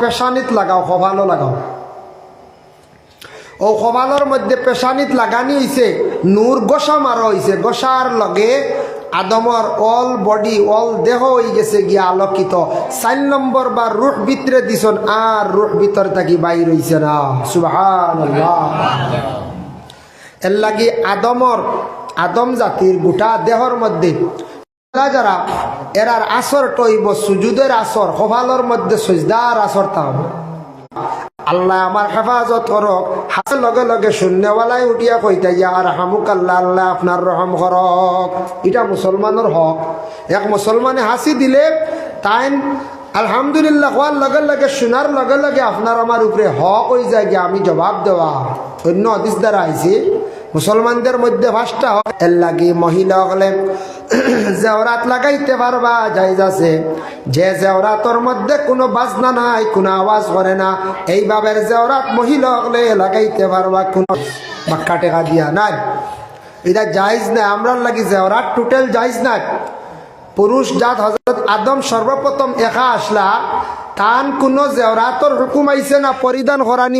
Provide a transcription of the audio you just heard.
পেশানিত লাগাও, কপালও লাগাও। ও কপালের মধ্যে পেশানিত লাগানি হয়েছে, নূর গোসা মারা হয়েছে, গোসার লগে আদমর অল বডি অল দেহ হয়ে গেছে গিয়া আলোকিত। 4 নম্বর বার রুহ ভিতরে দিছন, আর রুহ ভিতর থাকি বাইর হইছে না। সুবহানাল্লাহ। এর লাগি আদম জাতির গোটা দেহর মধ্যে যারা এরার আসর টইব সুজুদের আসর, কপালের মধ্যে সজদার আসর তাও। আল্লাহ আমার হেফাজত করক। হাসের লগে লগে শূন্যওয়ালাই উঠিয়া কইতা ইয়া রাহমুকাল্লাহ, আল্লাহ আপনার রহম করক। এটা মুসলমানের হক। এক মুসলমানে হাসি দিলে তাই আলহামদুলিল্লাহ হওয়ার লগে লগে শোনার লগে লগে আপনার আমার উপরে হক হয়ে যায় গিয়ে আমি জবাব দেওয়া। অন্য হাদিস দ্বারা আইছি মুসলমানদের মধ্যে 5টা হক। এর লাগি মহিলা হলে জেওরাত লাগাইতে পারবা, জায়েজ আছে। যে জেওরাতর মধ্যে কোনো বাজনা নাই, কোনো আওয়াজ করে না, এইভাবে জেওরাত মহিলা হলে লাগাইতে পারবা, কোনো বাক্কা টেকা দিয়া নাই, এটা জায়েজ নাই। আমরা লাগি জেওরাত টোটাল জায়েজ নাই। পুরুষ জাত হযরত আদম সর্বপ্রথম একা আসলা, তান কোনো জেওরাতর হুকুম আইছে না পরিধান করানি।